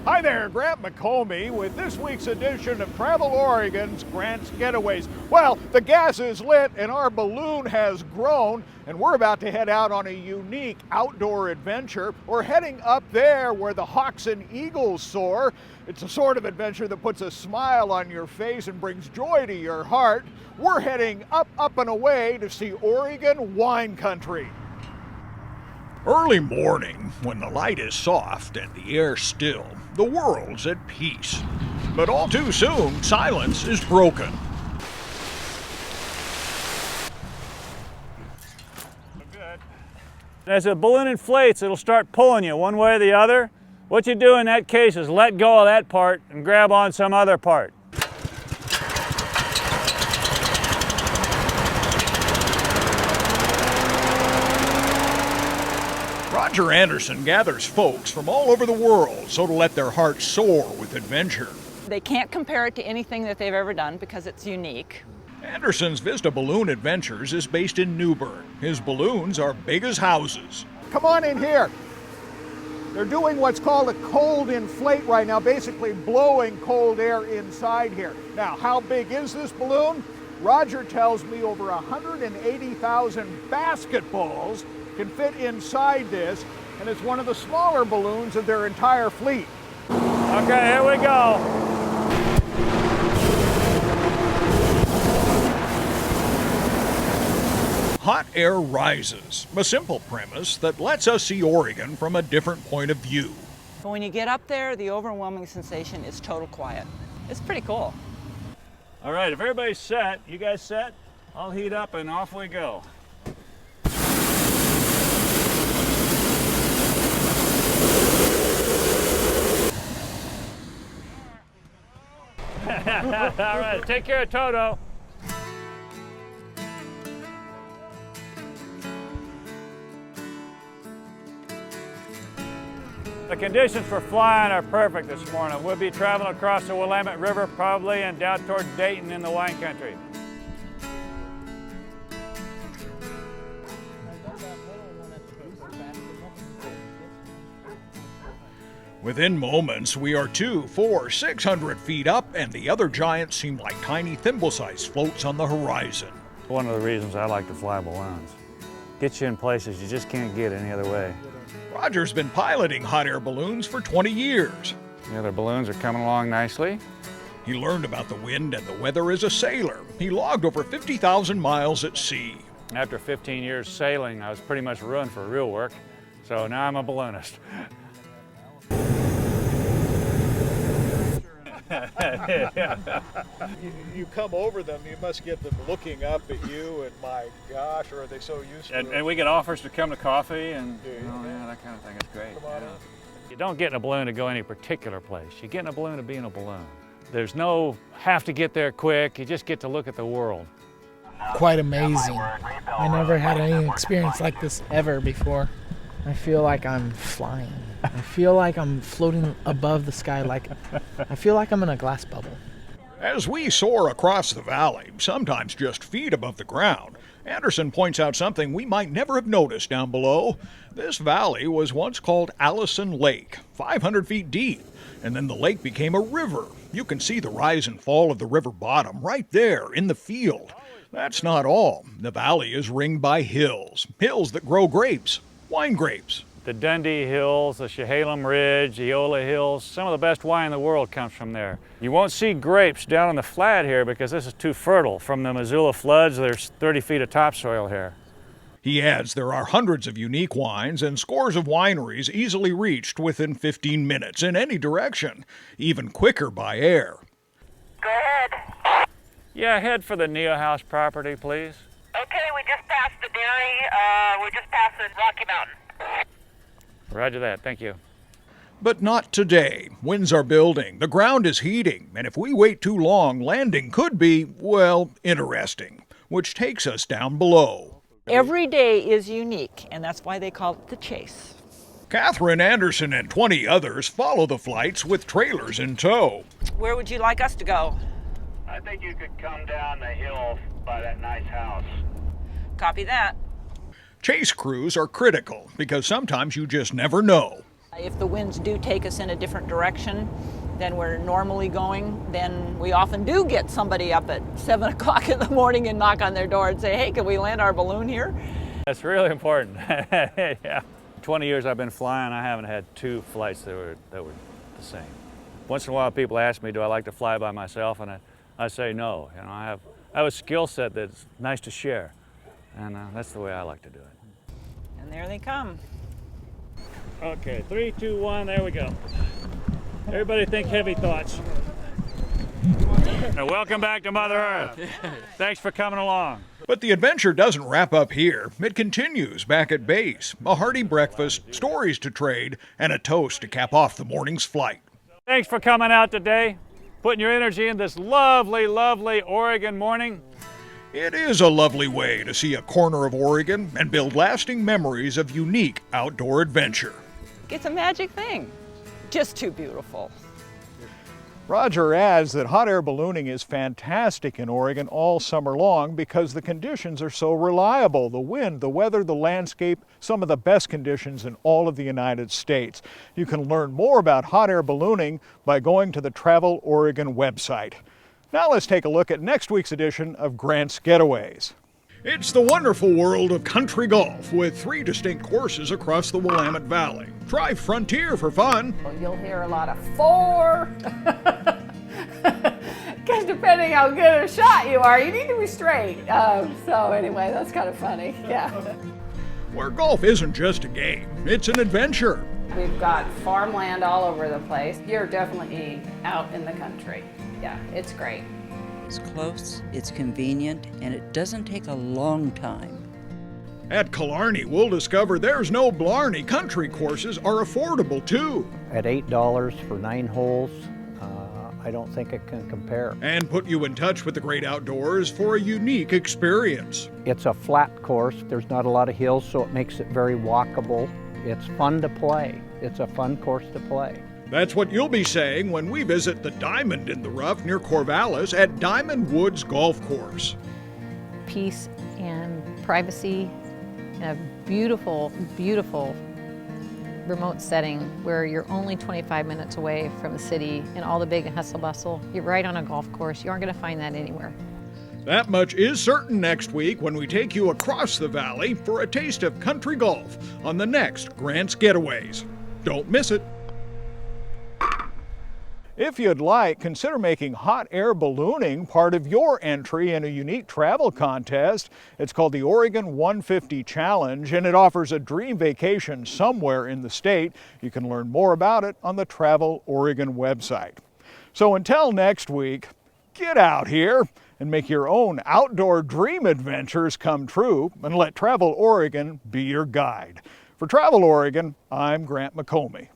Hi there, Grant McComey with this week's edition of Travel Oregon's Grant's Getaways. Well, the gas is lit and our balloon has grown, and we're about to head out on a unique outdoor adventure. We're heading up there where the hawks and eagles soar. It's a sort of adventure that puts a smile on your face and brings joy to your heart. We're heading up, and away to see Oregon wine country. Early morning, when the light is soft and the air still, the world's at peace. But all too soon, silence is broken. As the balloon inflates, it'll start pulling you one way or the other. What you do in that case is let go of that part and grab on some other part. Roger Anderson gathers folks from all over the world so to let their hearts soar with adventure. They can't compare it to anything that they've ever done because it's unique. Anderson's Vista Balloon Adventures is based in Newbern. His balloons are big as houses. Come on in here. They're doing what's called a cold inflate right now, basically blowing cold air inside here. Now, how big is this balloon? Roger tells me over 180,000 basketballs can fit inside this, and it's one of the smaller balloons of their entire fleet. Okay, here we go. Hot air rises, a simple premise that lets us see Oregon from a different point of view. But when you get up there, the overwhelming sensation is total quiet. It's pretty cool. All right, if everybody's set, you guys set? I'll heat up and off we go. All right, take care of Toto. The conditions for flying are perfect this morning. We'll be traveling across the Willamette River probably and down toward Dayton in the wine country. Within moments, we are 200, 400, 600 feet up, and the other giants seem like tiny thimble-sized floats on the horizon. One of the reasons I like to fly balloons. Gets you in places you just can't get any other way. Roger's been piloting hot air balloons for 20 years. The other balloons are coming along nicely. He learned about the wind and the weather as a sailor. He logged over 50,000 miles at sea. After 15 years sailing, I was pretty much ruined for real work, so now I'm a balloonist. You come over them, you must get them looking up at you, and my gosh, are they so used to it? And we get offers to come to coffee and Yeah, that kind of thing. It's great. Come on in. You don't get in a balloon to go any particular place. You get in a balloon to be in a balloon. There's no have to get there quick. You just get to look at the world. Quite amazing. I never had any experience like this ever before. I feel like I'm flying. I feel like I'm floating above the sky. I feel like I'm in a glass bubble. As we soar across the valley, sometimes just feet above the ground, Anderson points out something we might never have noticed down below. This valley was once called Allison Lake, 500 feet deep, and then the lake became a river. You can see the rise and fall of the river bottom right there in the field. That's not all. The valley is ringed by hills that grow grapes, wine grapes. The Dundee Hills, the Chehalem Ridge, the Eola Hills, some of the best wine in the world comes from there. You won't see grapes down on the flat here because this is too fertile. From the Missoula floods, there's 30 feet of topsoil here. He adds there are hundreds of unique wines and scores of wineries easily reached within 15 minutes in any direction, even quicker by air. Go ahead. Yeah, head for the Neal House property, please. Okay, we just passed the dairy. We're just passing Rocky Mountain. Roger that, thank you. But not today. Winds are building, the ground is heating, and if we wait too long, landing could be, well, interesting, which takes us down below. Every day is unique, and that's why they call it the chase. Catherine Anderson and 20 others follow the flights with trailers in tow. Where would you like us to go? I think you could come down the hill by that nice house. Copy that. Chase crews are critical because sometimes you just never know. If the winds do take us in a different direction than we're normally going, then we often do get somebody up at 7 o'clock in the morning and knock on their door and say, hey, can we land our balloon here? That's really important. Yeah. 20 years I've been flying, I haven't had 2 flights that were the same. Once in a while people ask me, do I like to fly by myself? And I say no. You know, I have a skill set that's nice to share. And that's the way I like to do it. And there they come. Okay, 3, 2, 1, there we go. Everybody think heavy thoughts. Now, welcome back to Mother Earth. Thanks for coming along. But the adventure doesn't wrap up here. It continues back at base. A hearty breakfast, stories to trade, and a toast to cap off the morning's flight. Thanks for coming out today, putting your energy in this lovely, lovely Oregon morning. It is a lovely way to see a corner of Oregon and build lasting memories of unique outdoor adventure. It's a magic thing. Just too beautiful. Roger adds that hot air ballooning is fantastic in Oregon all summer long because the conditions are so reliable. The wind, the weather, the landscape, some of the best conditions in all of the United States. You can learn more about hot air ballooning by going to the Travel Oregon website. Now let's take a look at next week's edition of Grant's Getaways. It's the wonderful world of country golf with 3 distinct courses across the Willamette Valley. Try Frontier for fun. You'll hear a lot of 4. Because depending how good a shot you are, you need to be straight. So anyway, that's kind of funny, yeah. Where golf isn't just a game, it's an adventure. We've got farmland all over the place. You're definitely out in the country. Yeah, it's great. It's close, it's convenient, and it doesn't take a long time. At Killarney, we'll discover there's no Blarney. Country courses are affordable too. At $8 for 9 holes, I don't think it can compare. And put you in touch with the great outdoors for a unique experience. It's a flat course. There's not a lot of hills, so it makes it very walkable. It's fun to play. It's a fun course to play. That's what you'll be saying when we visit the Diamond in the Rough near Corvallis at Diamond Woods Golf Course. Peace and privacy in a beautiful, beautiful remote setting where you're only 25 minutes away from the city and all the big hustle bustle. You're right on a golf course. You aren't going to find that anywhere. That much is certain next week when we take you across the valley for a taste of country golf on the next Grant's Getaways. Don't miss it. If you'd like, consider making hot air ballooning part of your entry in a unique travel contest. It's called the Oregon 150 Challenge, and it offers a dream vacation somewhere in the state. You can learn more about it on the Travel Oregon website. So until next week, get out here and make your own outdoor dream adventures come true, and let Travel Oregon be your guide. For Travel Oregon, I'm Grant McComey.